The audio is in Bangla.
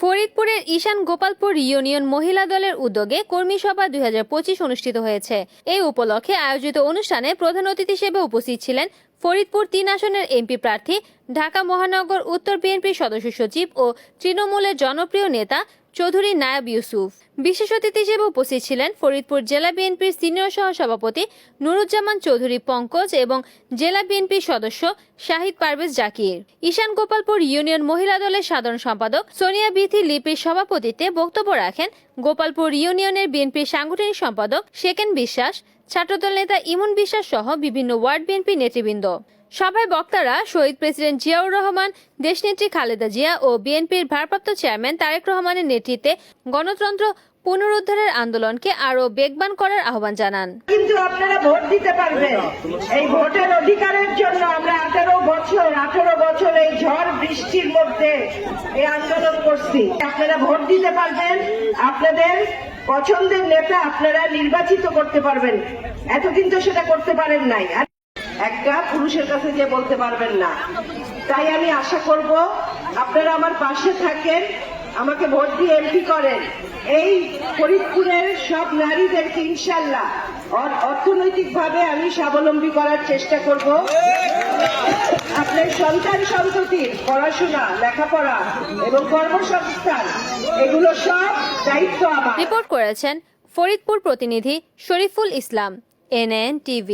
ফরিদপুরের ঈশান গোপালপুর ইউনিয়ন মহিলা দলের উদ্যোগে কর্মী সভা 2025 অনুষ্ঠিত হয়েছে। এই উপলক্ষে আয়োজিত অনুষ্ঠানে প্রধান অতিথি হিসেবে উপস্থিত ছিলেন ফরিদপুর 3 আসনের এমপি প্রার্থী, ঢাকা মহানগর উত্তর বিএনপির সদস্য সচিব ও তৃণমূলের জনপ্রিয় নেতা চৌধুরী নায়াব ইউসুফ। বিশেষ অতিথি হিসেবে উপস্থিত ছিলেন ফরিদপুর জেলা বিএনপির সিনিয়র সহসভাপতি নুরুজ্জামান চৌধুরী পঙ্কজ এবং জেলা বিএনপির সদস্য শাহিদ পারভেজ জাকির। ঈশান গোপালপুর ইউনিয়ন মহিলা দলের সাধারণ সম্পাদক সোনিয়া বিথি লিপির সভাপতিত্বে বক্তব্য রাখেন গোপালপুর ইউনিয়নের বিএনপির সাংগঠনিক সম্পাদক শেকেন বিশ্বাস, ছাত্রদল নেতা ইমন বিশ্বাস সহ বিভিন্ন ওয়ার্ড বিএনপি নেতৃবৃন্দ। সভায় বক্তারা শহীদ প্রেসিডেন্ট জিয়াউর রহমান, দেশনেত্রী খালেদা জিয়া ও বিএনপির ভারপ্রাপ্ত চেয়ারম্যান তারেক রহমানের নেতৃত্বে গণতন্ত্র পুনরুদ্ধারের আন্দোলনকে আরো বেগবান করার আহ্বান জানান। কিন্তু আপনারা ভোট দিতে পারবেন। এই ভোটের অধিকারের জন্য আমরা 18 বছর এই ঝড় বৃষ্টির মধ্যে এই আন্দোলন করছি। আপনারা ভোট দিতে পারবেন, আপনাদের পছন্দের নেতা আপনারা নির্বাচিত করতে পারবেন। এতদিন তো সেটা করতে পারেন নাই, একটা পুরুষের কাছে যে বলতে পারবেন না। তাই আমি আশা করব আপনারা আমার পাশে থাকেন, আমাকে ভোট দিয়ে এমপি করেন। এই ফরিদপুরের সব নারীদেরকে ইনশাল্লাহ অর্থনৈতিকভাবে আমি স্বাবলম্বী করার চেষ্টা করব। আপনার সন্তান সন্ততির পড়াশোনা, লেখাপড়া এবং কর্মসংস্থান, এগুলো সব দায়িত্ব আমার। রিপোর্ট করেছেন ফরিদপুর প্রতিনিধি শরীফুল ইসলাম, NN TV।